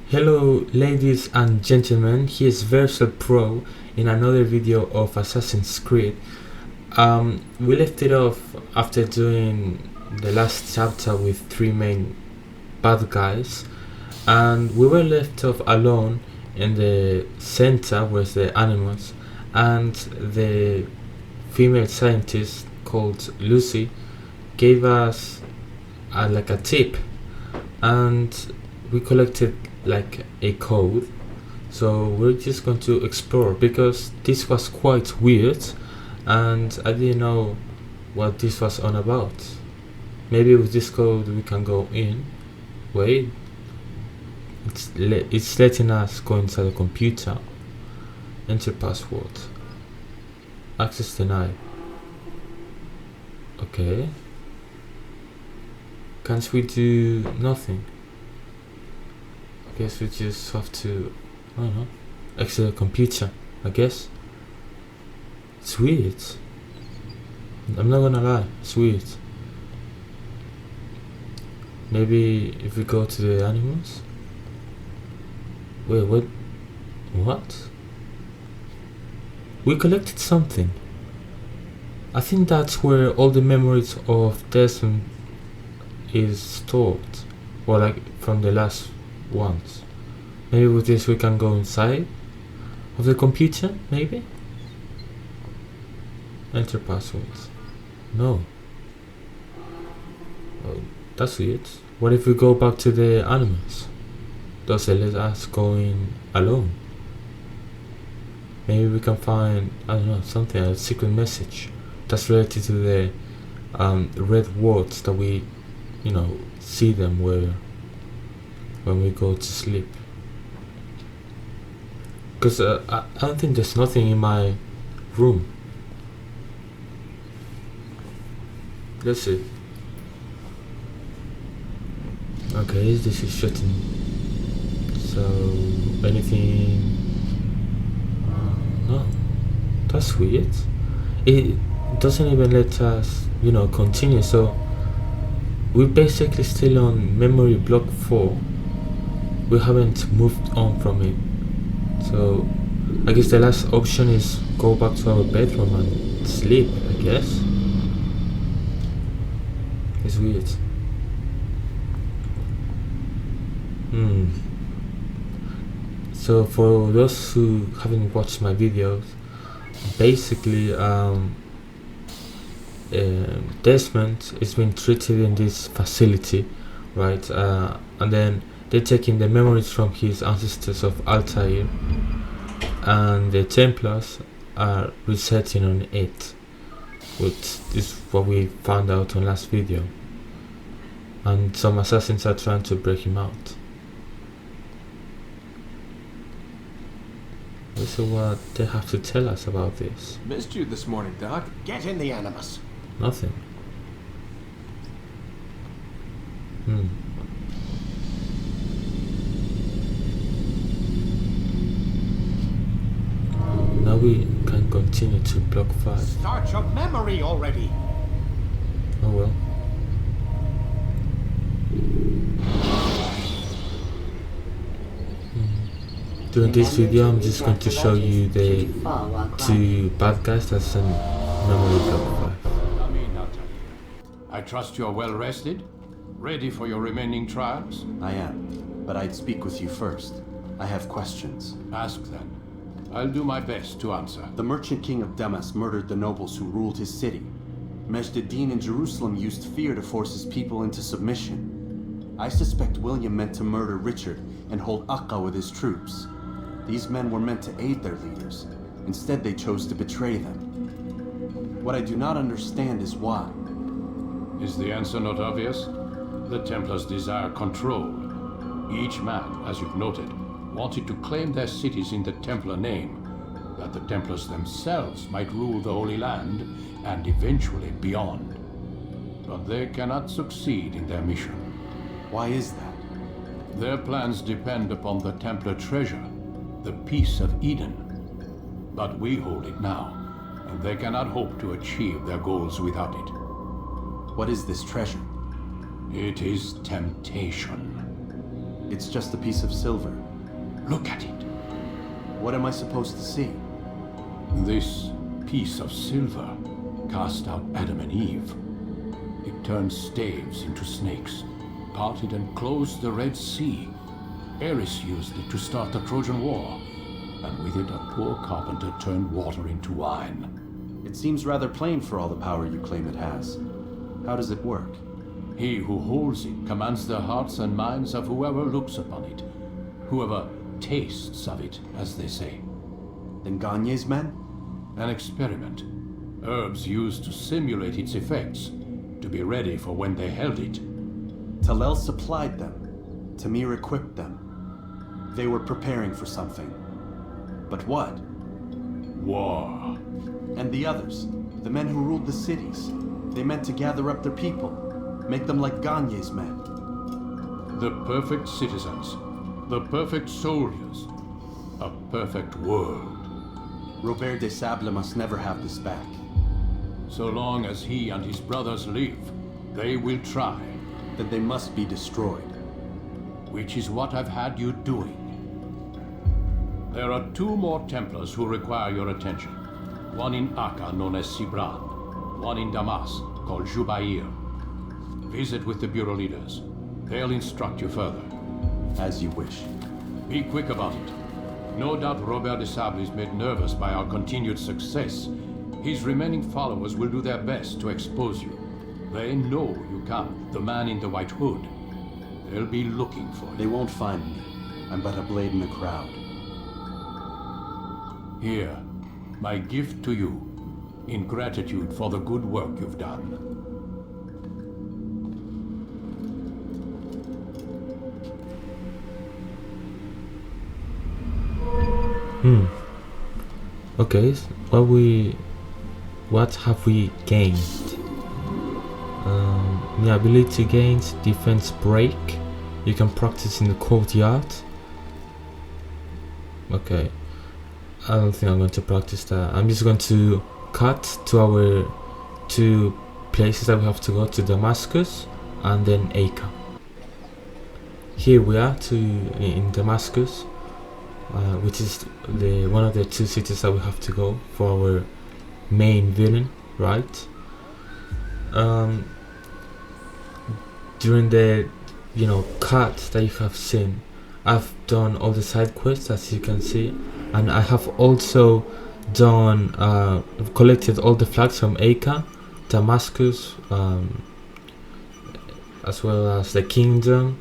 Hello ladies and gentlemen, here's Versal Pro in another video of Assassin's Creed. We left it off after doing the last chapter with three main bad guys, and we were left off alone in the center with the animals, and the female scientist called Lucy gave us like a tip, and we collected like a code. So we're just going to explore because this was quite weird and I didn't know what this was on about. Maybe with this code we can go in. Wait, it's letting us go inside the computer. Enter password. Access denied. Okay, can't we do nothing? Guess we just have to, I don't know, exit the computer, I guess. It's weird. I'm not gonna lie, it's weird. Maybe if we go to the animals? Wait, what? We collected something. I think that's where all the memories of Desmond is stored. Or like from the last ones. Maybe with this we can go inside of the computer, maybe? Enter passwords. No. Oh, that's weird. What if we go back to the animals? Does it let us go in alone? Maybe we can find, I don't know, something, a secret message that's related to the red words that we, see them when we go to sleep. Because I don't think there's nothing in my room. Let's see. Okay, this is shutting. So anything? No, that's weird. It doesn't even let us, continue. So we're basically still on memory block 4. We haven't moved on from it. So I guess the last option is go back to our bedroom and sleep, I guess. It's weird. So for those who haven't watched my videos, basically Desmond is being treated in this facility, right? And then they're taking the memories from his ancestors of Altair, and the Templars are resetting on it, which is what we found out on last video. And some assassins are trying to break him out. So what they have to tell us about this? Missed you this morning, Doc. Get in the Animus. Nothing. Now we can continue to block 5. Start your memory already. Oh well. During this video I'm just going to show you the 2 bad guys that's in memory block 5. I trust you're well rested? Ready for your remaining trials? I am, but I'd speak with you first. I have questions. Ask then. I'll do my best to answer. The merchant king of Damas murdered the nobles who ruled his city. Majd-ad-Din in Jerusalem used fear to force his people into submission. I suspect William meant to murder Richard and hold Akka with his troops. These men were meant to aid their leaders. Instead, they chose to betray them. What I do not understand is why. Is the answer not obvious? The Templars desire control. Each man, as you've noted, wanted to claim their cities in the Templar name, that the Templars themselves might rule the Holy Land and eventually beyond. But they cannot succeed in their mission. Why is that? Their plans depend upon the Templar treasure, the Peace of Eden. But we hold it now, and they cannot hope to achieve their goals without it. What is this treasure? It is temptation. It's just a piece of silver. Look at it. What am I supposed to see? This piece of silver cast out Adam and Eve. It turned staves into snakes, parted and closed the Red Sea. Eris used it to start the Trojan War, and with it a poor carpenter turned water into wine. It seems rather plain for all the power you claim it has. How does it work? He who holds it commands the hearts and minds of whoever looks upon it, whoever tastes of it, as they say. Then Gagne's men? An experiment. Herbs used to simulate its effects, to be ready for when they held it. Talel supplied them. Tamir equipped them. They were preparing for something. But what? War. And the others, the men who ruled the cities, they meant to gather up their people, make them like Gagne's men. The perfect citizens, the perfect soldiers, a perfect world. Robert de Sable must never have this back. So long as he and his brothers live, they will try. Then they must be destroyed. Which is what I've had you doing. There are 2 more Templars who require your attention. One in Akka, known as Sibran. One in Damas, called Jubair. Visit with the Bureau leaders. They'll instruct you further. As you wish. Be quick about it. No doubt Robert de Sable is made nervous by our continued success. His remaining followers will do their best to expose you. They know you come, the man in the white hood. They'll be looking for you. They won't find me. I'm but a blade in the crowd. Here, my gift to you, in gratitude for the good work you've done. Okay, what have we gained? The ability gains defense break. You can practice in the courtyard. Okay, I don't think I'm going to practice that. I'm just going to cut to our 2 places that we have to go to, Damascus and then Acre. Here we are in Damascus, which is one of the 2 cities that we have to go for our main villain, right? During the cut that you have seen, I've done all the side quests, as you can see, and I have also done collected all the flags from Acre, Damascus, as well as the kingdom,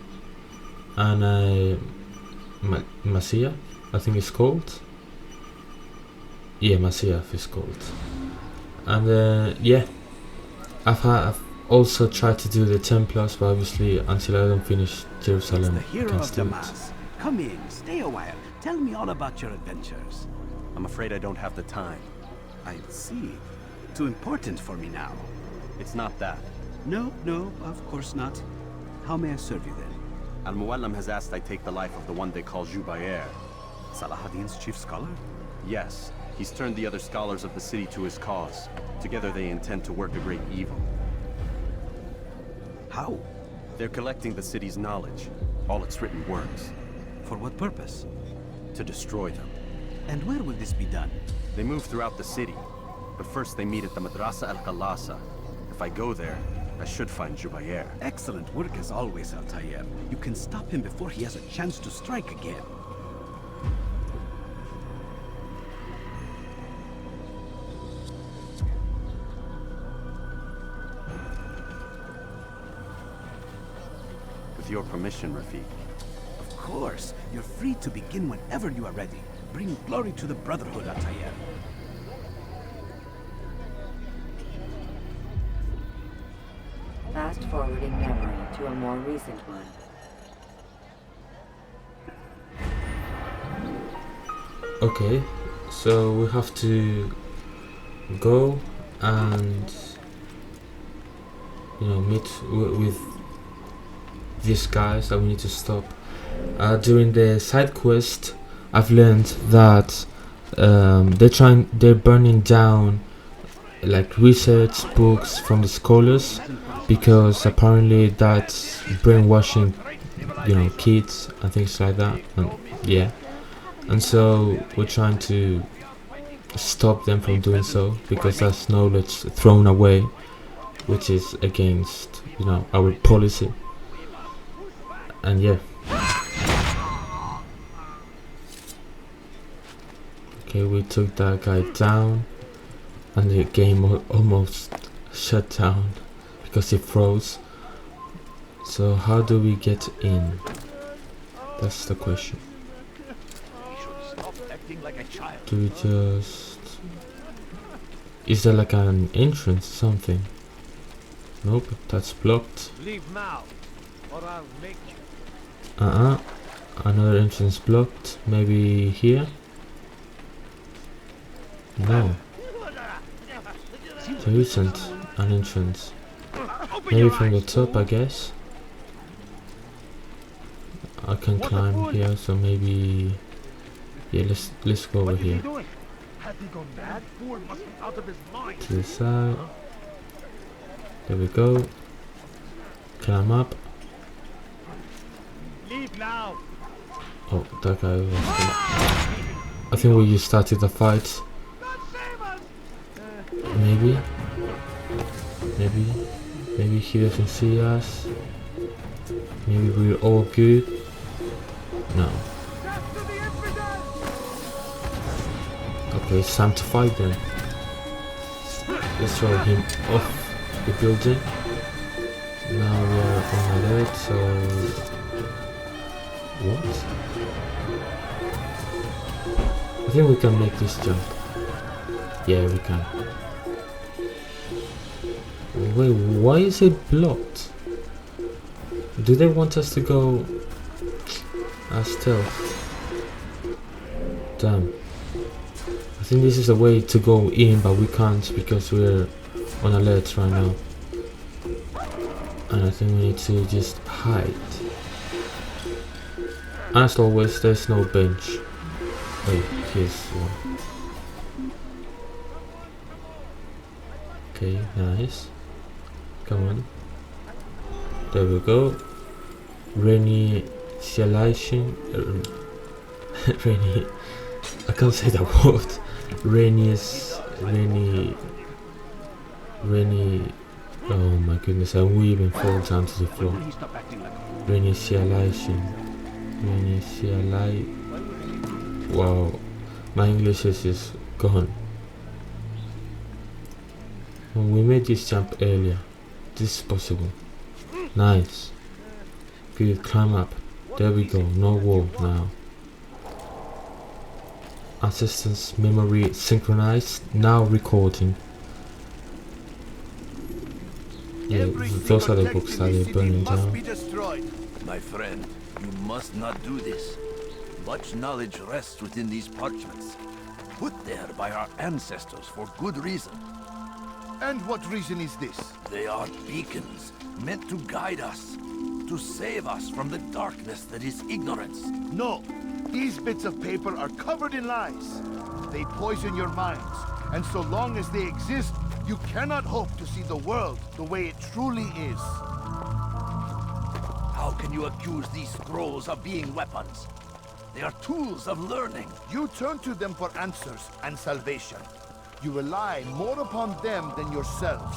and Masia, I think it's called. Yeah, Masia is called. And yeah, I've also tried to do the Templars, but obviously until I don't finish Jerusalem, The I hero can't of do it. Damas. Come in, stay a while. Tell me all about your adventures. I'm afraid I don't have the time. I see. Too important for me now. It's not that. No, of course not. How may I serve you then? Al-Muallim has asked I take the life of the one they call Jubair. Salahadin's chief scholar? Yes, he's turned the other scholars of the city to his cause. Together they intend to work a great evil. How? They're collecting the city's knowledge, all its written works, For what purpose? to destroy them. And where will this be done? They move throughout the city, but first they meet at the Madrasa al-Qalasa. If I go there, I should find Jubair. Excellent work as always, Altair. You can stop him before he has a chance to strike again. With your permission, Rafiq. Of course, you're free to begin whenever you are ready. Bring glory to the Brotherhood, Altair. Fast forwarding memory to a more recent one. Okay, so we have to go and meet with these guys that we need to stop. During the side quest, I've learned that they're burning down like research books from the scholars, because apparently that's brainwashing you know, kids and things like that. And yeah, and so we're trying to stop them from doing so, because that's knowledge thrown away, which is against, you know, our policy. And yeah, okay, we took that guy down, and the game almost shut down because it froze. So how do we get in? That's the question. Do we just... Is there like an entrance, something? Nope, that's blocked. Leave now, or I'll make you. Another entrance blocked. Maybe here? No. There isn't an entrance. Maybe from the top, I guess. I can climb here, so maybe... Yeah, let's go over here. To the side. There we go. Climb up. Leave now. Oh, that guy was good. I think we just started the fight. Maybe he doesn't see us. Maybe we're all good. No. Okay, it's time to fight then. Let's throw him off the building. Now we're on alert, so... What? I think we can make this jump. Yeah, we can. Wait, why is it blocked? Do they want us to go as stealth? Damn. I think this is a way to go in, but we can't because we're on alert right now. And I think we need to just hide. As always, there's no bench. Wait, here's one. Okay, nice. Come on. There we go. Reinitialization. I can't say that word. Oh my goodness, I won't even fall down to the floor. Reinitialization. Wow, my English is just gone. Well, we made this jump earlier. This is possible. Nice. Good, climb up. There we go, no wall now. Assistance memory synchronized, now recording. Yeah, those are the books that they're burning down. My friend, you must not do this. Much knowledge rests within these parchments, put there by our ancestors for good reason. And what reason is this? They are beacons, meant to guide us, to save us from the darkness that is ignorance. No, these bits of paper are covered in lies. They poison your minds, and so long as they exist, you cannot hope to see the world the way it truly is. How can you accuse these scrolls of being weapons? They are tools of learning. You turn to them for answers and salvation. You rely more upon them than yourselves.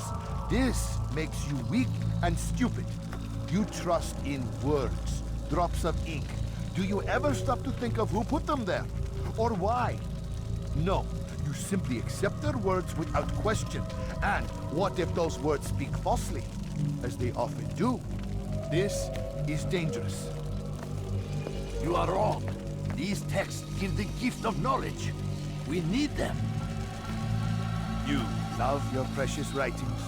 This makes you weak and stupid. You trust in words, drops of ink. Do you ever stop to think of who put them there? Or why? No, you simply accept their words without question. And what if those words speak falsely? As they often do. This is dangerous. You are wrong. These texts give the gift of knowledge. We need them. You love your precious writings.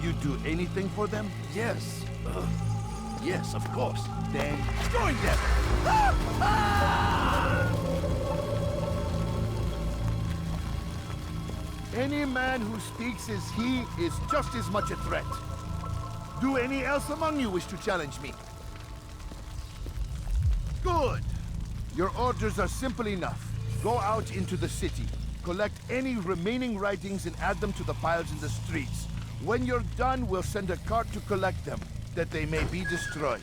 You do anything for them? Yes. Yes, of course. Then join them! Any man who speaks as he is just as much a threat. Do any else among you wish to challenge me? Good. Your orders are simple enough. Go out into the city. Collect any remaining writings and add them to the piles in the streets. When you're done, we'll send a cart to collect them, that they may be destroyed.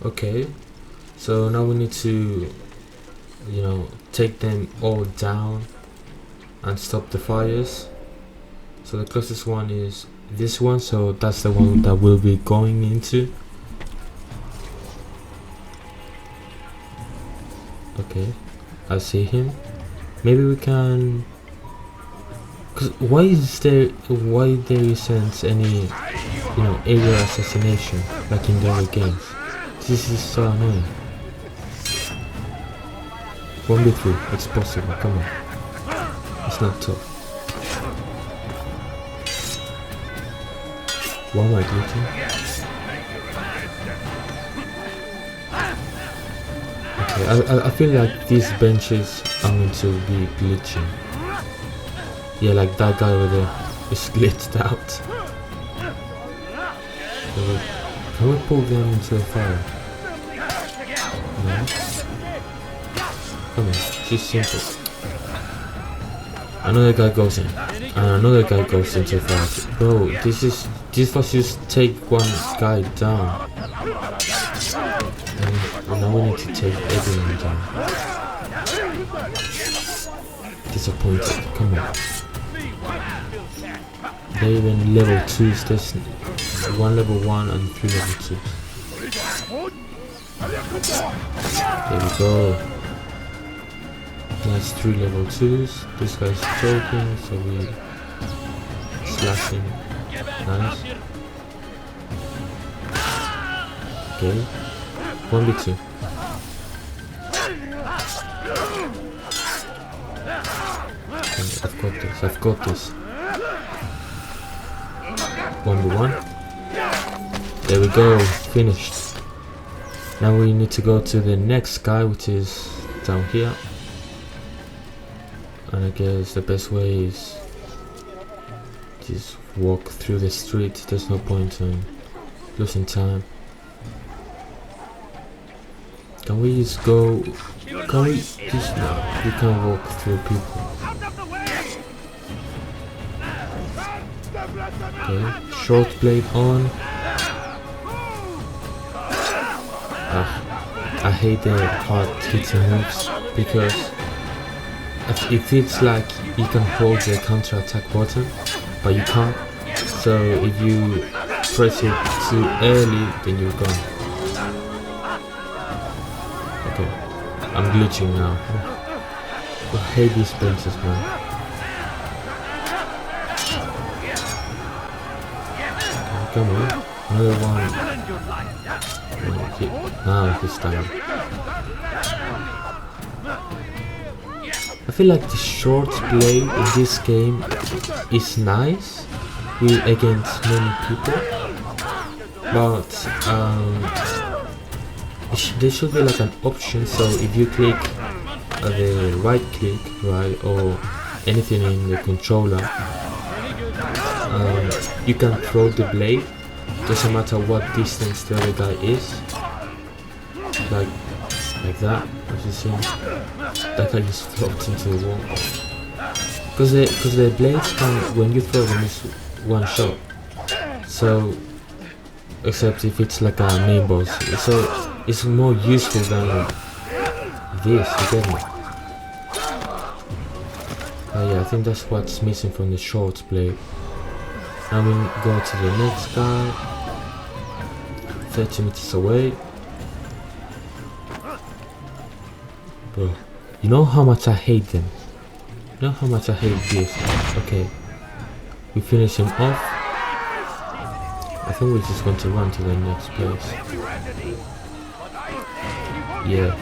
Okay, so now we need to, you know, take them all down and stop the fires. So the closest one is this one, so that's the one that we'll be going into. Okay, I see him. Maybe we can, cause why there isn't any, you know, area assassination like in the other games? This is so annoying. 1v3, it's possible, come on. It's not tough. Why am I glitching? Okay, I feel like these benches are going to be glitching. Yeah, like that guy over there is glitched out. So can we pull them into the fire? No? Come on, it's just simple. Another guy goes in, and another guy goes into the fire. Bro, this was just take one guy down. And now we need to take everyone down. Disappointed, come on. They're even level 2s, there's 1 level 1 and 3 level 2s. There we go. That's 3 level 2s. This guy's choking, so we slash him. Nice. Okay. 1v2. Okay, I've got this. 1v1. There we go, finished. Now we need to go to the next guy, which is down here. And I guess the best way is just walk through the street. There's no point in losing time. Can we just go? Can we just no? We can walk through people. Okay, short blade on. I hate the hard hitting moves because it feels like you can hold the counter attack button, but you can't. So if you press it too early, then you're gone. Okay, I'm glitching now. I hate these benches, man. Okay, come on, another one. Now he's dying. I feel like the short blade in this game is nice against many people, but there should be like an option, so if you click the right click, right, or anything in the controller, you can throw the blade, doesn't matter what distance the other guy is, like that, as you see. That guy just floats into the wall. Because the blades can, when you throw them, it's one shot. So, except if it's like a main boss. So, it's more useful than this, you get me? Yeah, I think that's what's missing from the short blade. Now we go to the next guy. 30 meters away. Bro, you know how much I hate them. You know how much I hate this. Okay, we finish him off. I think we're just going to run to the next place. Yeah.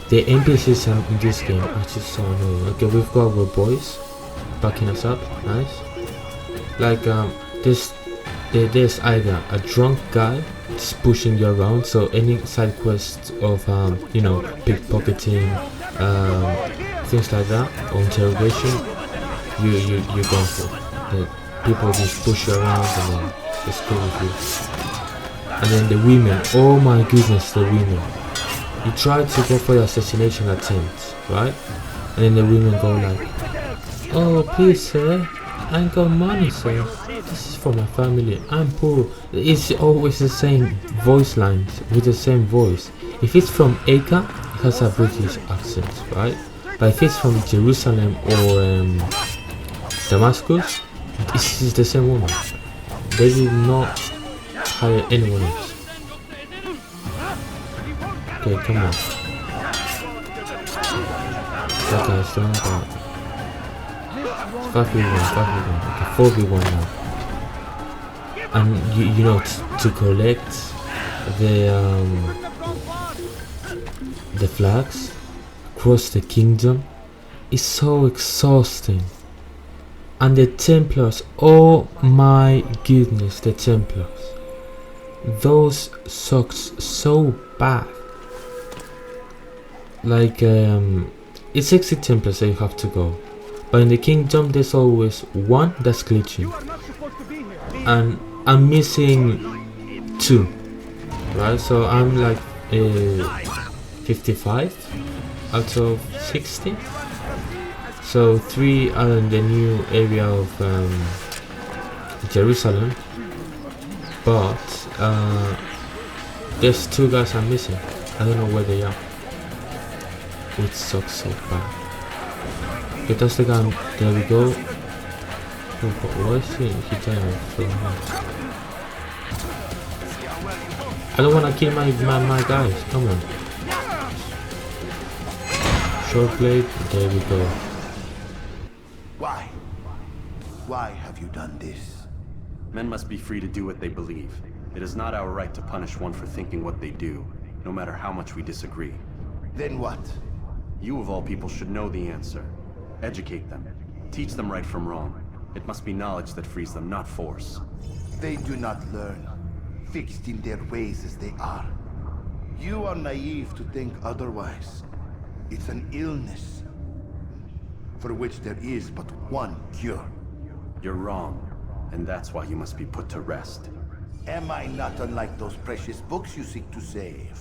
The NPCs in this game are just so annoying. Okay, we've got our boys backing us up. Nice. Like there's either a drunk guy just pushing you around, so any side quest of you know, pickpocketing, things like that, or interrogation, you're going for. The people just push you around and then just go with you. And then the women, oh my goodness, the women. You try to go for the assassination attempt, right? And then the women go like, "Oh please sir, I ain't got money, sir. This is for my family. I'm poor. It's always the same voice lines with the same voice. If it's from Acre, it has a British accent, right? But if it's from Jerusalem or Damascus, this is the same woman. They will not hire anyone else. Okay, come on. That guy's done that. 5v1, 5v1, okay, 4v1 now. And you know, to collect the flags across the kingdom is so exhausting. And the Templars, oh my goodness, the Templars, those sucks so bad. Like it's 60 Templars that you have to go, but in the kingdom there's always one that's glitching, and I'm missing 2, right? So I'm like 55 out of 60. So 3 are in the new area of Jerusalem, but there's 2 guys I'm missing. I don't know where they are. It sucks so bad. Okay, that's the guy. There we go. Oh, what is he? He died so much. I don't want to kill my guys. Come on. Short blade. There we go. Why? Why have you done this? Men must be free to do what they believe. It is not our right to punish one for thinking what they do, no matter how much we disagree. Then what? You of all people should know the answer. Educate them. Teach them right from wrong. It must be knowledge that frees them, not force. They do not learn, fixed in their ways as they are. You are naive to think otherwise. It's an illness, for which there is but one cure. You're wrong, and that's why you must be put to rest. Am I not unlike those precious books you seek to save?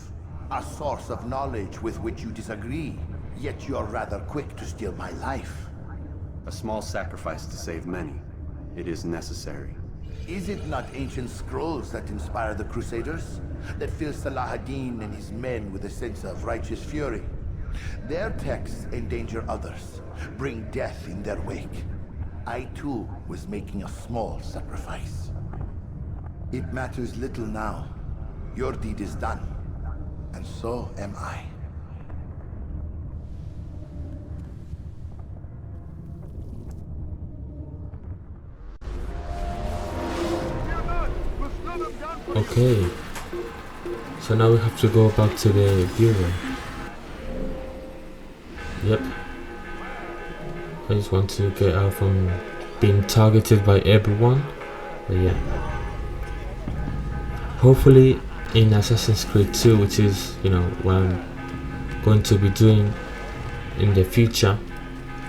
A source of knowledge with which you disagree, yet you're rather quick to steal my life. A small sacrifice to save many. It is necessary. Is it not ancient scrolls that inspire the Crusaders? That fill Salah ad-Din and his men with a sense of righteous fury? Their texts endanger others, bring death in their wake. I too was making a small sacrifice. It matters little now. Your deed is done, and so am I. Okay, so now we have to go back to the bureau. Yep, I just want to get out from being targeted by everyone, but yeah. Hopefully in Assassin's Creed 2, which is, you know, what I'm going to be doing in the future,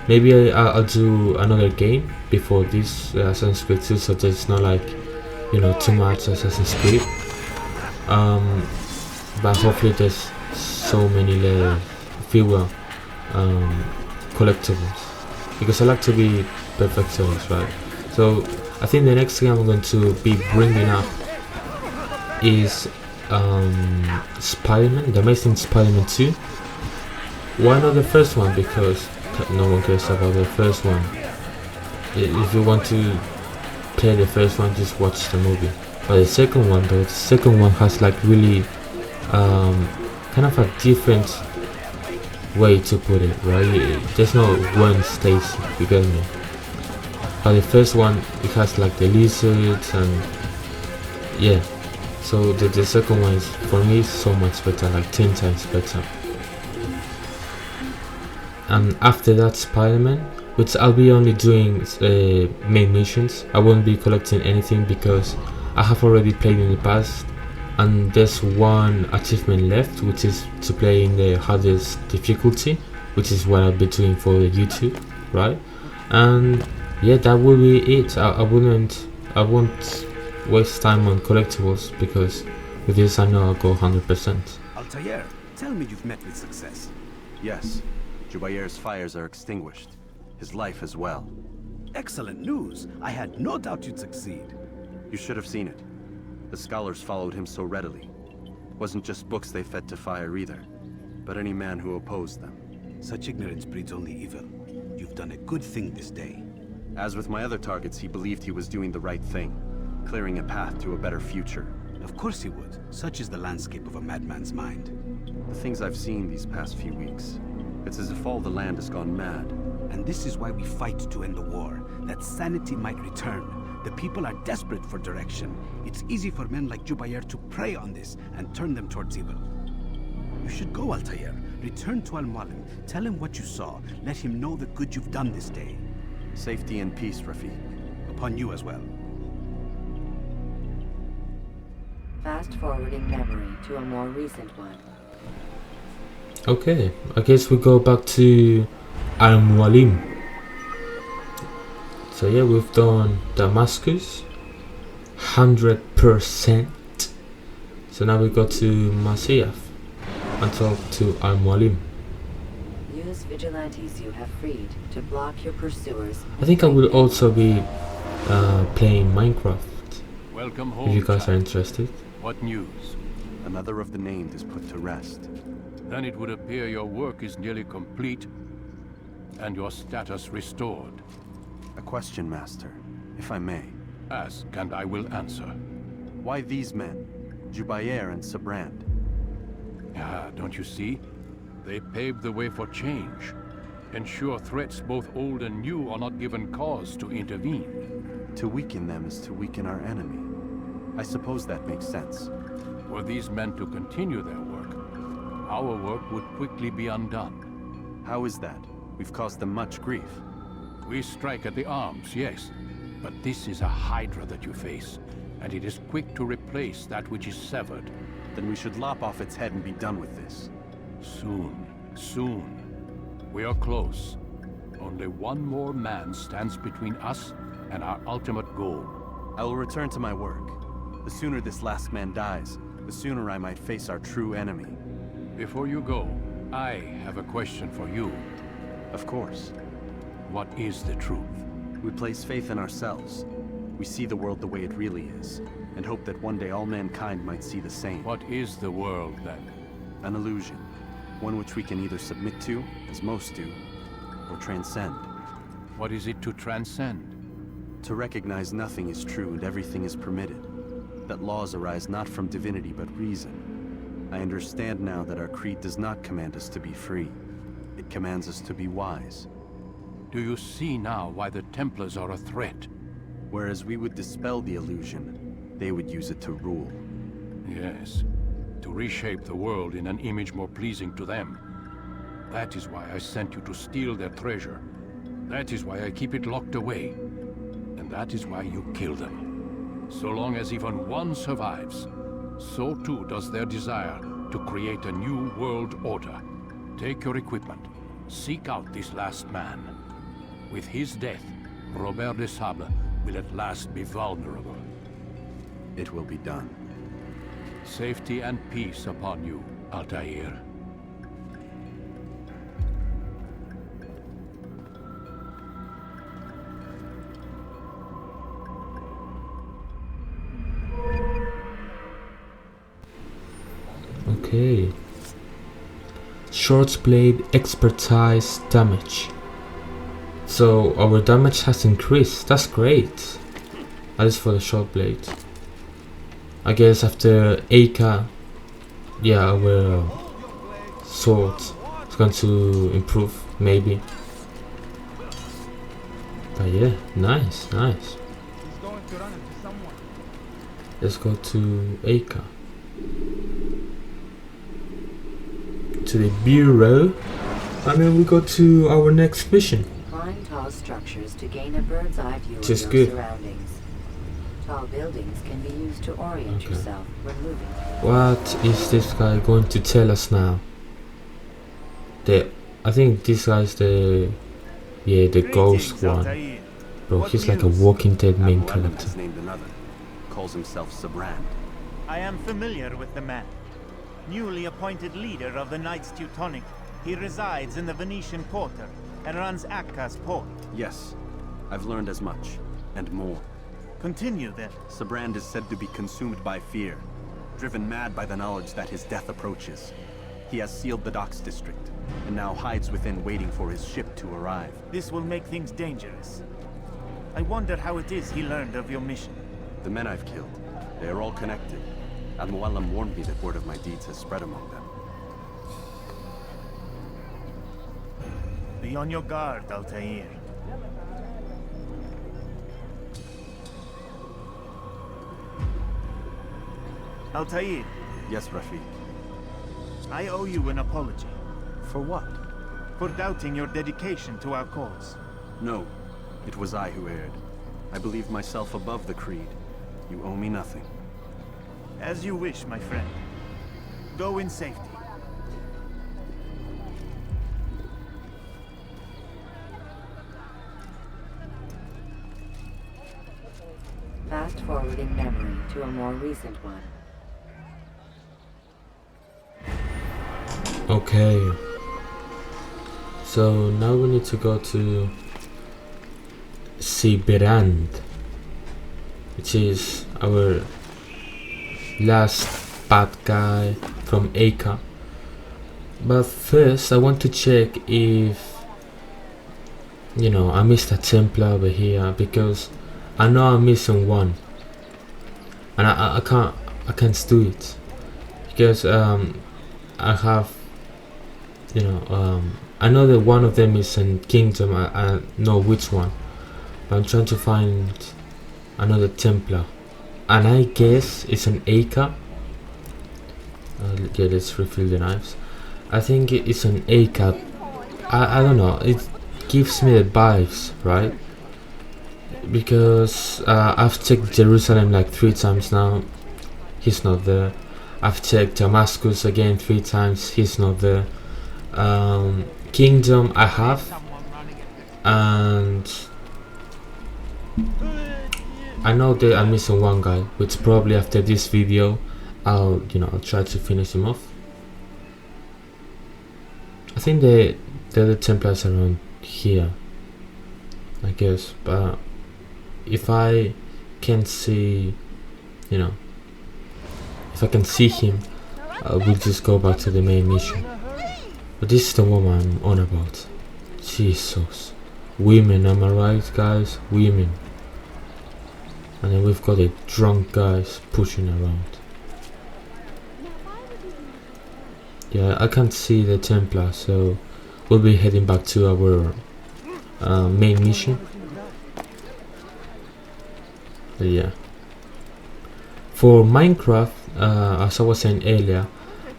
maybe I'll do another game before this Assassin's Creed 2, so there's not like, you know, too much Assassin's Creed. But hopefully there's so many fewer collectibles, because I like to be perfectionist, right? So I think the next game I'm going to be bringing up is Spider-Man, The Amazing Spider-Man 2. Why not the first one? Because no one cares about the first one. If you want to play the first one, just watch the movie. But the second one, though, the second one has like really kind of a different way to put it, right? There's no Gwen Stacy, you get me? But the first one, it has like the lizards and yeah. So the second one is, for me, so much better, like 10 times better. And after that, Spider-Man, which I'll be only doing main missions. I won't be collecting anything because I have already played in the past, and there's one achievement left, which is to play in the hardest difficulty, which is what I'll be doing for the YouTube, right? And yeah, that will be it. I won't waste time on collectibles, because with this I know I'll go 100%. Altair, tell me you've met with success. Yes, Jubair's fires are extinguished. His life as well. excellent news. I had no doubt you'd succeed. You should have seen it. The scholars followed him so readily. Wasn't just books they fed to fire either, but any man who opposed them. Such ignorance breeds only evil. You've done a good thing this day. As with my other targets, he believed he was doing the right thing, clearing a path to a better future. Of course he would. Such is the landscape of a madman's mind. The things I've seen these past few weeks, it's as if all the land has gone mad. And this is why we fight to end the war, that sanity might return. The people are desperate for direction. It's easy for men like Jubair to prey on this and turn them towards evil. You should go, Altair. Return to Al-Mualim. Tell him what you saw. Let him know the good you've done this day. Safety and peace, Rafiq. Upon you as well. Fast-forwarding memory to a more recent one. Okay, I guess we go back to Al-Mualim. So yeah, we've done Damascus 100%. So now we go to Masyaf and talk to Al-Mualim. Use vigilantes you have freed to block your pursuers. I think I will also be playing Minecraft. Welcome home, If you guys are child. interested. What news? Another of the named is put to rest. Then it would appear your work is nearly complete and your status restored. A question, Master, if I may. Ask and I will answer. Why these men, Jubair and Sabrand? Ah, don't you see? They paved the way for change. Ensure threats both old and new are not given cause to intervene. To weaken them is to weaken our enemy. I suppose that makes sense. Were these men to continue their work, our work would quickly be undone. How is that? We've caused them much grief. We strike at the arms, yes, but this is a hydra that you face, and it is quick to replace that which is severed. Then we should lop off its head and be done with this. Soon, soon. We are close. Only one more man stands between us and our ultimate goal. I will return to my work. The sooner this last man dies, the sooner I might face our true enemy. Before you go, I have a question for you. Of course. What is the truth? We place faith in ourselves. We see the world the way it really is, and hope that one day all mankind might see the same. What is the world, then? An illusion. One which we can either submit to, as most do, or transcend. What is it to transcend? To recognize nothing is true and everything is permitted. That laws arise not from divinity but reason. I understand now that our creed does not command us to be free. It commands us to be wise. Do you see now why the Templars are a threat? Whereas we would dispel the illusion, they would use it to rule. Yes, to reshape the world in an image more pleasing to them. That is why I sent you to steal their treasure. That is why I keep it locked away. And that is why you kill them. So long as even one survives, so too does their desire to create a new world order. Take your equipment. Seek out this last man. With his death, Robert de Sable will at last be vulnerable. It will be done. Safety and peace upon you, Altair. Okay. Short blade expertise damage. So our damage has increased. That's great. At least for the short blade. I guess after Aka, yeah, our sword is going to improve, maybe. But yeah, nice, nice. Let's go to Aka. To the bureau, and then we go to our next mission. Climb tall structures to gain a bird's eye view of Just your good. surroundings. Tall buildings can be used to orient Okay. yourself when moving. What is this guy going to tell us now? I think this guy's the ghost one. Bro, he's like a Walking Dead main Al-Mualim character. has named another. Calls himself Sabrand. I am familiar with the man. Newly appointed leader of the Knights Teutonic, he resides in the Venetian Quarter and runs Akka's port. Yes. I've learned as much, and more. Continue then. Sabrand is said to be consumed by fear, driven mad by the knowledge that his death approaches. He has sealed the docks district, and now hides within waiting for his ship to arrive. This will make things dangerous. I wonder how it is he learned of your mission. The men I've killed, they are all connected. Al-Muallam warned me that word of my deeds has spread among them. Be on your guard, Altair. Altair, Yes, Rafiq. I owe you an apology For what? for doubting your dedication to our cause. No, it was I who erred. I believed myself above the creed. You owe me nothing. As you wish, my friend. Go in safety. Fast forwarding memory to a more recent one. Okay. So now we need to go to Sibrand, which is our last bad guy from Aka. But first I want to check if, you know, I missed a Templar over here, because I know I'm missing one, and I can't do it, because I have, you know, I know that one of them is in Kingdom. I know which one, but I'm trying to find another Templar, and I guess it's an Aka. Yeah, let's refill the knives. I think it's an Aka. I don't know, it gives me the vibes, right? Because I've checked Jerusalem like 3 times now, he's not there. I've checked Damascus again 3 times, he's not there. Kingdom I have, and I know that I'm missing one guy, which probably after this video I'll try to finish him off. I think the other Templars are around here, I guess, but if I can see, if I can see him, we'll just go back to the main mission. But this is the woman I'm on about. Jesus. Women, am I right, guys? Women. And then we've got the drunk guys pushing around. Yeah, I can't see the Templar, so we'll be heading back to our main mission. But yeah. For Minecraft, as I was saying earlier,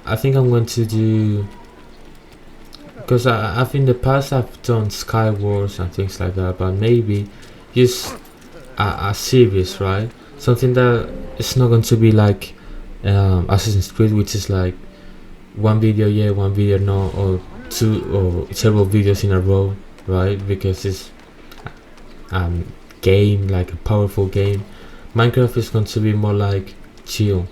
I think I'm going to do, because I've in the past I've done Skywars and things like that, but maybe just a series, right? Something that it's not going to be like Assassin's Creed, which is like one video yeah, one video no, or 2 or several videos in a row, right? Because it's game, like a powerful game. Minecraft is going to be more like chill.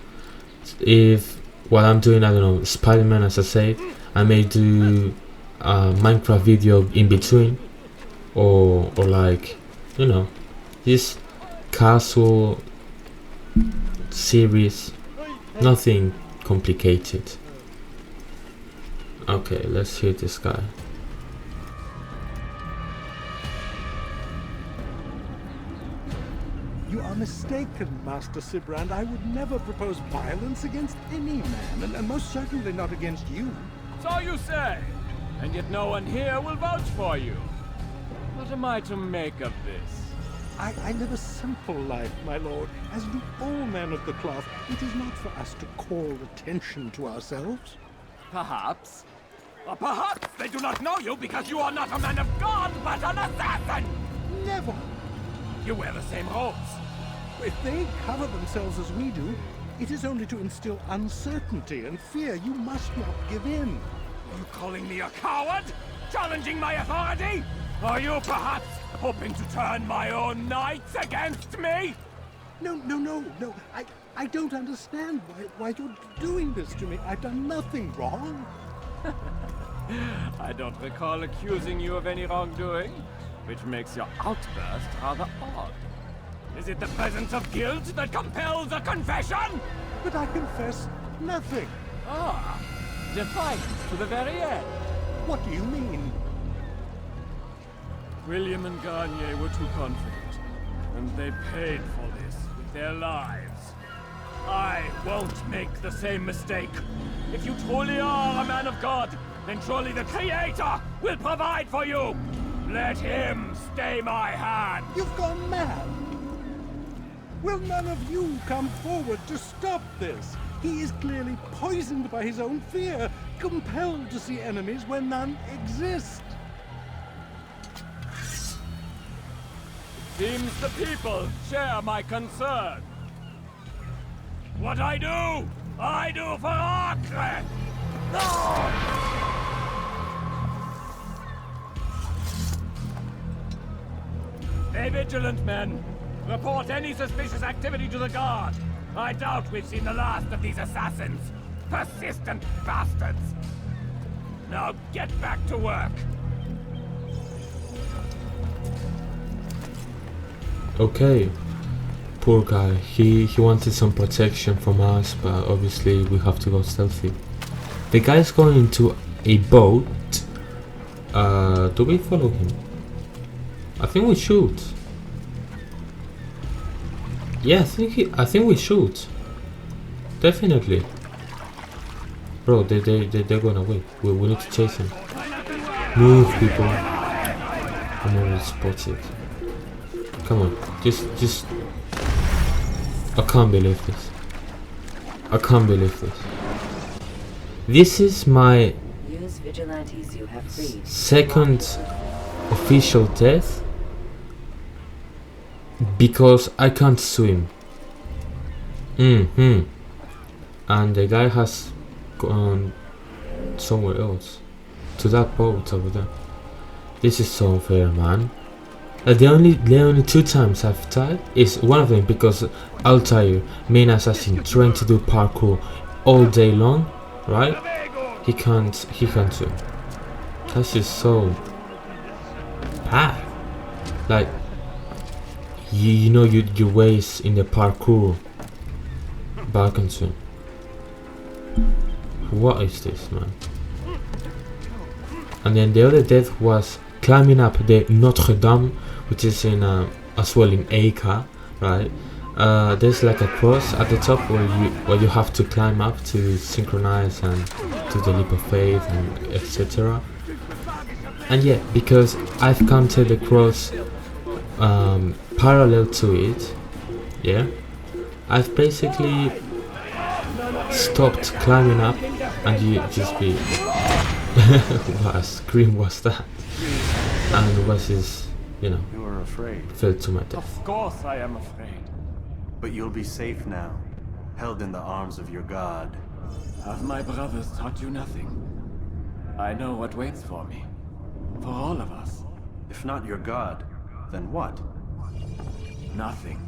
If while I'm doing, I don't know, Spider-Man, as I said, I may do a Minecraft video in between, or like, this casual series, nothing complicated. Okay, let's hit this guy. You are mistaken, Master Sibrand. I would never propose violence against any man, and most certainly not against you. So you say, and yet no one here will vouch for you. What am I to make of this? I live a simple life, my lord, as do all men of the cloth. It is not for us to call attention to ourselves. Perhaps. Or perhaps they do not know you because you are not a man of God, but an assassin! Never! You wear the same robes. If they cover themselves as we do, it is only to instill uncertainty and fear. You must not give in. Are you calling me a coward? Challenging my authority? Are you perhaps hoping to turn my own knights against me? No. I don't understand why you're doing this to me. I've done nothing wrong. I don't recall accusing you of any wrongdoing. which makes your outburst rather odd. Is it the presence of guilt that compels a confession? But I confess nothing. Ah, defiant to the very end. What do you mean? William and Garnier were too confident, and they paid for this with their lives. I won't make the same mistake. If you truly are a man of God, then surely the Creator will provide for you. Let him stay my hand. You've gone mad. Will none of you come forward to stop this? He is clearly poisoned by his own fear, compelled to see enemies where none exist. Seems the people share my concern. What I do for Acre! Stay vigilant, men. Report any suspicious activity to the guard. I doubt we've seen the last of these assassins. Persistent bastards. Now get back to work. Okay. Poor guy. He wanted some protection from us, but obviously we have to go stealthy. The guy's going into a boat. Do we follow him? I think we should. Yeah, I think we should. Definitely. Bro, they're gonna win. We need to chase him. Move, people. I'm already spotted. Come on, just. I can't believe this. I can't believe this. This is my Use vigilantes you have freed. second official death because I can't swim. And the guy has gone somewhere else, to that boat over there. This is so unfair, man. The only 2 times I've died is one of them because Altair, main assassin, trying to do parkour all day long, right? He can't swim. That's just so bad. Like you know your ways in the parkour, but I can swim. What is this, man? And then the other death was climbing up the Notre Dame, which is in as well in Acre, right? There's like a cross at the top where you have to climb up to synchronize and do the leap of faith and etc. And yeah, because I've counted the cross parallel to it, yeah, I've basically stopped climbing up, and you just be what a scream was that? And was his, you know, You were afraid. fell to my death. Of course I am afraid. But you'll be safe now, held in the arms of your god. Have my brothers taught you nothing? I know what waits for me. For all of us. If not your god, then what? Nothing.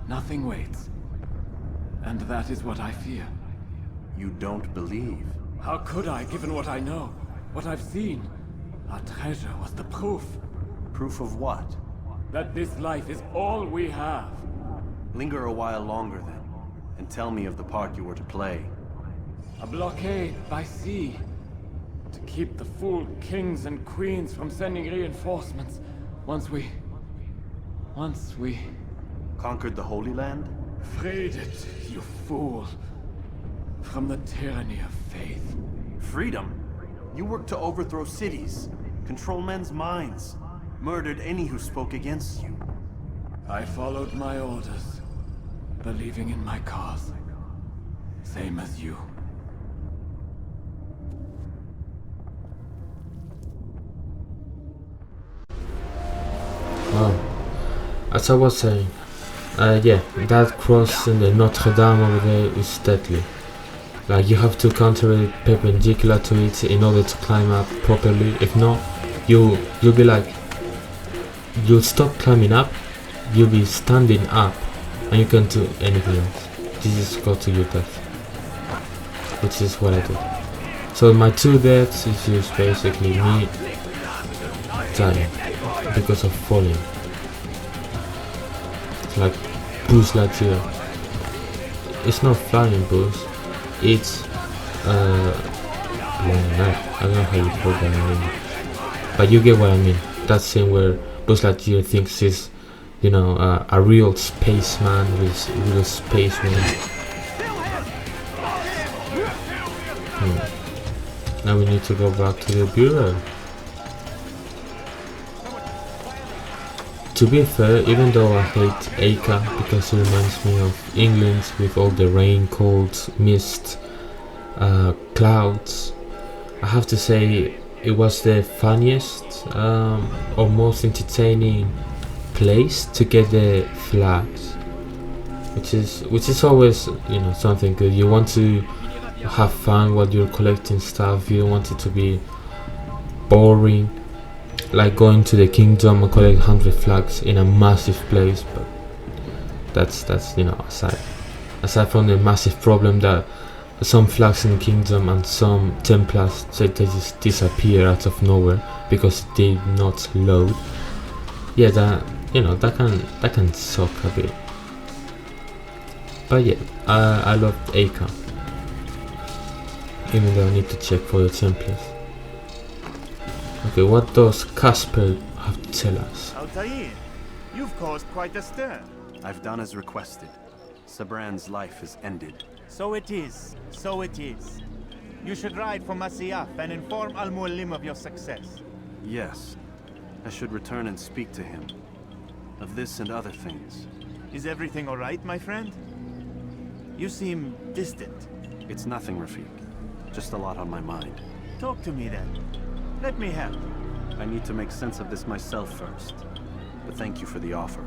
Nothing waits. And that is what I fear. You don't believe. How could I, given what I know? What I've seen? Our treasure was the proof. Proof of what? That this life is all we have. Linger a while longer then, and tell me of the part you were to play. A blockade by sea. To keep the fool kings and queens from sending reinforcements. Once we... Conquered the Holy Land? freed it, you fool. From the tyranny of faith. Freedom? You worked to overthrow cities, control men's minds, murdered any who spoke against you. I followed my orders, believing in my cause. Same as you. Wow. As I was saying, yeah, that cross in the Notre Dame over there is deadly. Like, you have to counter it perpendicular to it in order to climb up properly. If not, you'll be like, you'll stop climbing up, you'll be standing up, and you can't do anything else. You just go to your death, which is what I did. So my 2 deaths is just basically me dying. because of falling. It's like Buzz Lightyear. It's not flying Buzz, it's I don't know how you call that, but you get what I mean. That scene where Buzz Lightyear thinks he's, you know, a real spaceman with real space wings. Now we need to go back to the bureau. To be fair, even though I hate Acre because it reminds me of England with all the rain, cold, mist, clouds, I have to say it was the funniest or most entertaining place to get the flags, which is always, you know, something good. You want to have fun while you're collecting stuff. You don't want it to be boring, like going to the kingdom and collect 100 flags in a massive place. But that's you know, aside from the massive problem that some flags in the kingdom and some Templars say they just disappear out of nowhere because they did not load. Yeah, that, you know, that can suck a bit. But yeah, I loved Acre, even though I need to check for the Templars. Okay, what does Casper have to tell us? Altair, you've caused quite a stir. I've done as requested. Sabran's life is ended. So it is. So it is. You should ride for Masyaf and inform Al-Mualim of your success. Yes. I should return and speak to him. Of this and other things. Is everything all right, my friend? You seem distant. It's nothing, Rafik. Just a lot on my mind. Talk to me then. Let me help. I need to make sense of this myself first. But thank you for the offer.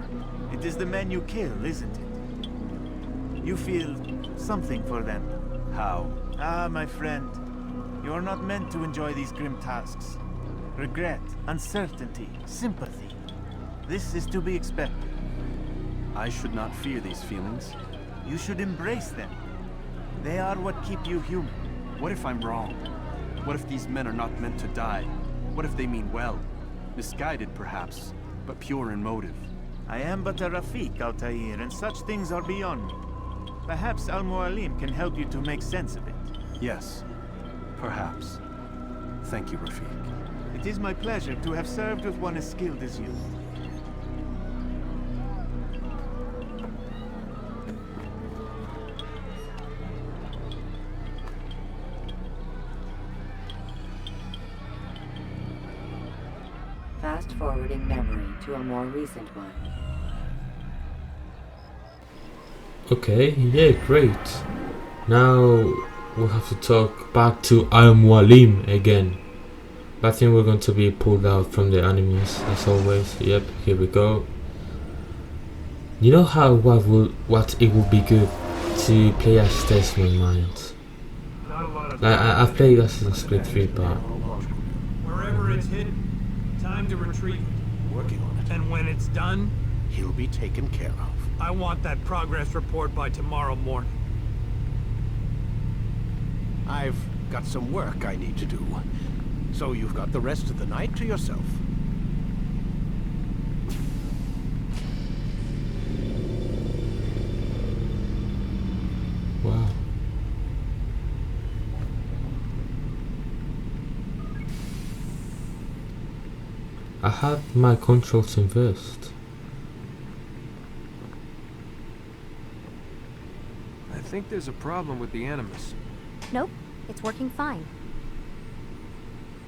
It is the men you kill, isn't it? You feel something for them. How? Ah, my friend. You are not meant to enjoy these grim tasks. Regret, uncertainty, sympathy. This is to be expected. I should not fear these feelings. You should embrace them. They are what keep you human. What if I'm wrong? What if these men are not meant to die? What if they mean well? Misguided, perhaps, but pure in motive. I am but a Rafik, Altair, and such things are beyond me. Perhaps Al-Mualim can help you to make sense of it. Yes, perhaps. Thank you, Rafik. It is my pleasure to have served with one as skilled as you. Fast-forwarding memory to a more recent one. Okay, yeah, great. Now we'll have to talk back to Al-Mualim again. But I think we're going to be pulled out from the enemies as always. Yep, here we go. You know how what it would be good to play as Desmond Mind. I've played Assassin's Creed 3, but Wherever it's hidden, time to retrieve it. Working on it. And when it's done, He'll be taken care of. I want that progress report by tomorrow morning. I've got some work I need to do. So you've got the rest of the night to yourself. wow. I had my controls inversed. I think there's a problem with the Animus. Nope, it's working fine.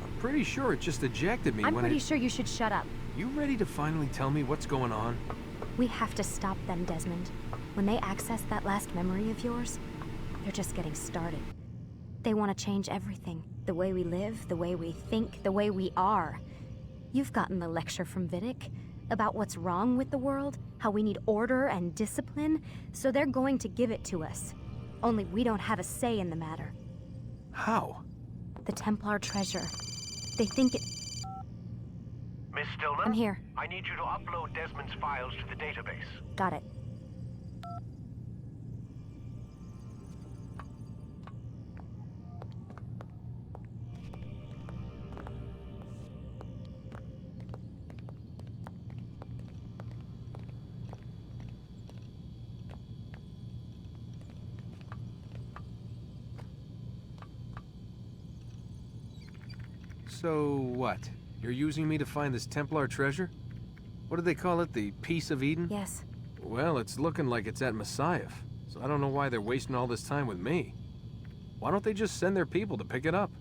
I'm pretty sure it just ejected me I'm when pretty sure you should shut up. You ready to finally tell me what's going on? We have to stop them, Desmond. When they access that last memory of yours, they're just getting started. They want to change everything. The way we live, the way we think, the way we are. You've gotten the lecture from Vidic about what's wrong with the world, how we need order and discipline, so they're going to give it to us. Only we don't have a say in the matter. How? The Templar treasure. They think it... Miss Stillman? I'm here. I need you to upload Desmond's files to the database. Got it. So what? You're using me to find this Templar treasure? What do they call it? The Piece of Eden? Yes. Well, it's looking like it's at Messiah, so I don't know why they're wasting all this time with me. Why don't they just send their people to pick it up?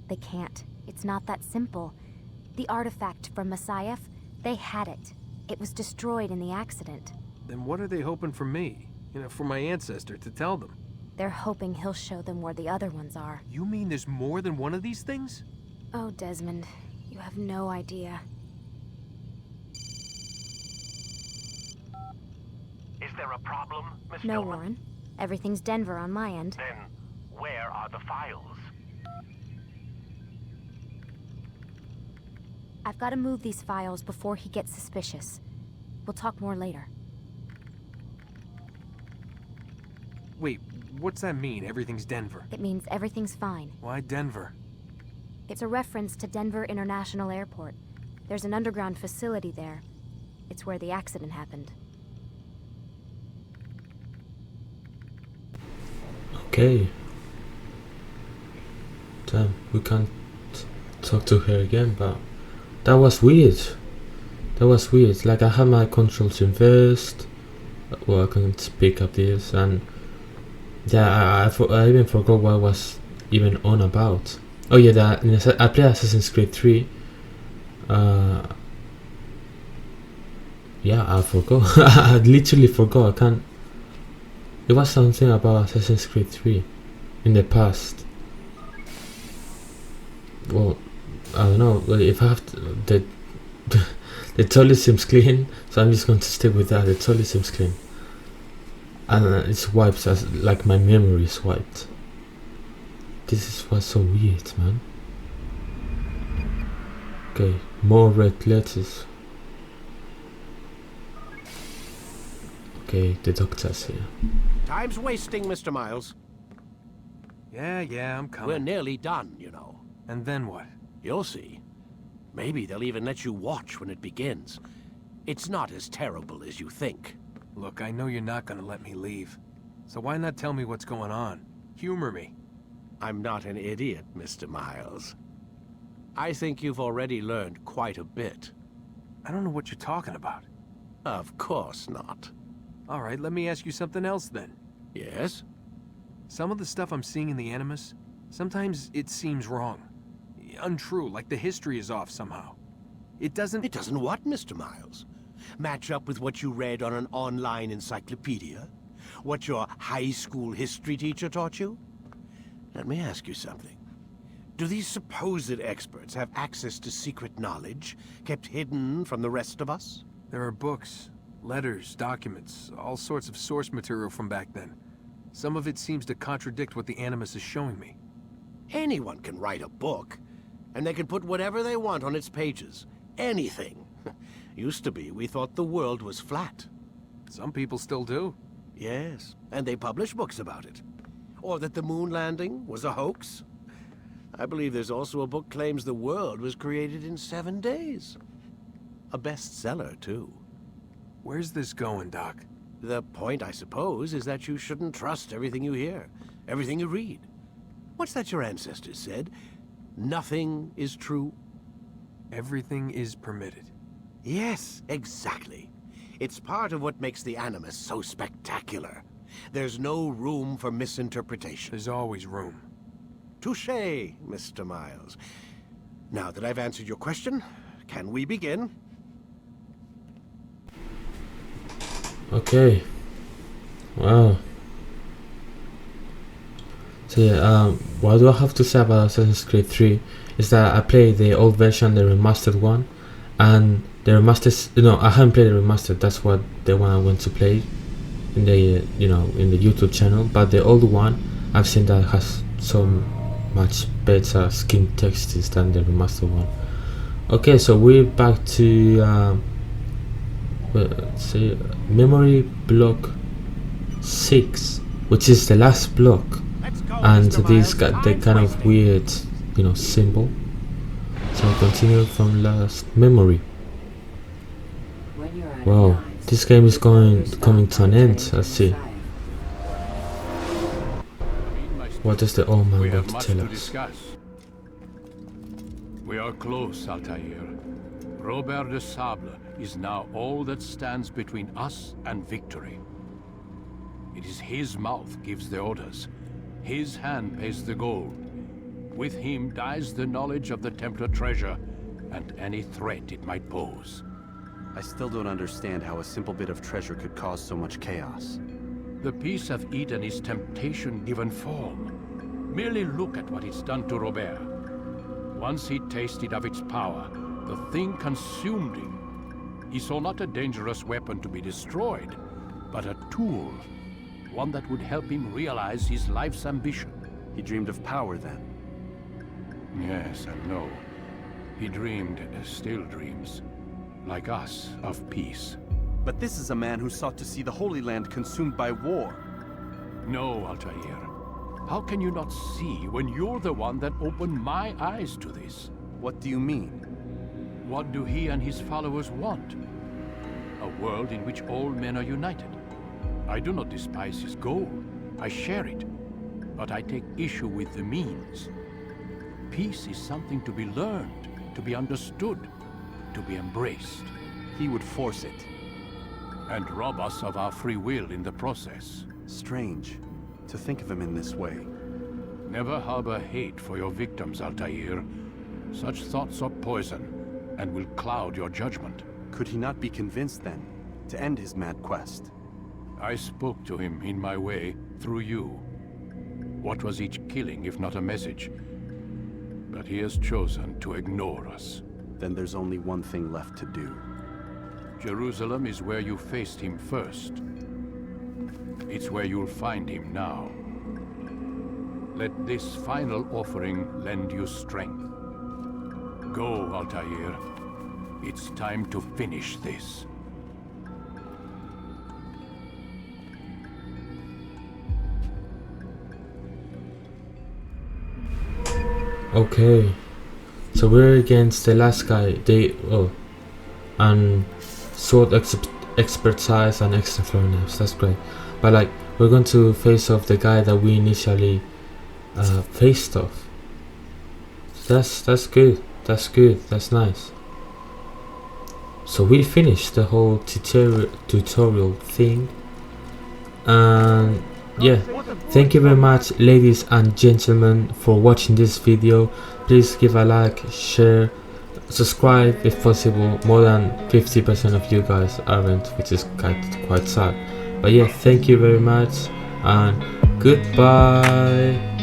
They can't. It's not that simple. The artifact from Messiah, they had it. It was destroyed in the accident. Then what are they hoping for me? You know, for my ancestor to tell them? They're hoping he'll show them where the other ones are. You mean there's more than one of these things? Oh, Desmond, you have no idea. Is there a problem, Miss No, Stillman? Warren. Everything's Denver on my end. Then, where are the files? I've got to move these files before he gets suspicious. We'll talk more later. Wait, what's that mean, everything's Denver? It means everything's fine. Why Denver? It's a reference to Denver International Airport. There's an underground facility there. It's where the accident happened. Okay. Damn, we can't talk to her again, but that was weird. That was weird. Like, I had my controls reversed. Well, I couldn't pick up this, and yeah, I even forgot what I was even on about. Oh yeah, I played Assassin's Creed 3. Yeah, I forgot. I literally forgot. I can't. It was something about Assassin's Creed 3 in the past. Well, I don't know. Well, if I have to, the toilet seems clean, so I'm just going to stick with that. The toilet seems clean, and it's wiped as like my memory is wiped. This was so weird, man. Okay, more red letters. Okay, the doctor's here. Time's wasting, Mr. Miles. Yeah, I'm coming. We're nearly done, you know. And then what? You'll see. Maybe they'll even let you watch when it begins. It's not as terrible as you think. Look, I know you're not gonna let me leave. So why not tell me what's going on? Humor me. I'm not an idiot, Mr. Miles. I think you've already learned quite a bit. I don't know what you're talking about. Of course not. All right, let me ask you something else then. Yes? Some of the stuff I'm seeing in the Animus, sometimes it seems wrong. Untrue, like the history is off somehow. It doesn't... It doesn't what, Mr. Miles? Match up with what you read on an online encyclopedia? What your high school history teacher taught you? Let me ask you something. Do these supposed experts have access to secret knowledge, kept hidden from the rest of us? There are books, letters, documents, all sorts of source material from back then. Some of it seems to contradict what the Animus is showing me. Anyone can write a book, and they can put whatever they want on its pages. Anything. Used to be, we thought the world was flat. Some people still do. Yes, and they publish books about it. Or that the moon landing was a hoax. I believe there's also a book claims the world was created in 7 days. A bestseller, too. Where's this going, Doc? The point, I suppose, is that you shouldn't trust everything you hear, everything you read. What's that your ancestors said? Nothing is true? Everything is permitted. Yes, exactly. It's part of what makes the Animus so spectacular. There's no room for misinterpretation. There's always room. Touché, Mr. Miles. Now that I've answered your question, can we begin? Okay. Wow. So yeah, what do I have to say about Assassin's Creed 3 is that I played the old version, the remastered one, and the remastered, I haven't played the remastered. That's what the one I went to play in the in the YouTube channel. But the old one, I've seen that has so much better skin textures than the remastered one. Okay, so we're back to let's see, memory block 6, which is the last block, and this got the kind of weird symbol. So I continue from last memory. Wow, this game is coming to an end. Let's see. What does the old man want to tell us? We are close, Altair. Robert de Sable is now all that stands between us and victory. It is his mouth gives the orders. His hand pays the gold. With him dies the knowledge of the Templar treasure and any threat it might pose. I still don't understand how a simple bit of treasure could cause so much chaos. The Peace of Eden is temptation given form. Merely look at what it's done to Robert. Once he tasted of its power, the thing consumed him. He saw not a dangerous weapon to be destroyed, but a tool. One that would help him realize his life's ambition. He dreamed of power then? Yes and no. He dreamed, still dreams, like us, of peace. But this is a man who sought to see the Holy Land consumed by war. No, Altair. How can you not see when you're the one that opened my eyes to this? What do you mean? What do he and his followers want? A world in which all men are united. I do not despise his goal. I share it. But I take issue with the means. Peace is something to be learned, to be understood, to be embraced. He would force it. And rob us of our free will in the process. Strange, to think of him in this way. Never harbor hate for your victims, Altair. Such thoughts are poison, and will cloud your judgment. Could he not be convinced, then, to end his mad quest? I spoke to him in my way, through you. What was each killing if not a message? But he has chosen to ignore us. Then there's only one thing left to do. Jerusalem is where you faced him first. It's where you'll find him now. Let this final offering lend you strength. Go, Altair. It's time to finish this. Okay, so we're against the last guy. And sword expertise and extra throw-knives. That's great. But like, we're going to face off the guy that we initially faced off. That's good. That's good. That's nice. So we finished the whole tutorial thing, and yeah, thank you very much, ladies and gentlemen, for watching this video. Please give a like, share, subscribe if possible. More than 50% of you guys aren't, which is quite sad. But yeah, thank you very much and goodbye.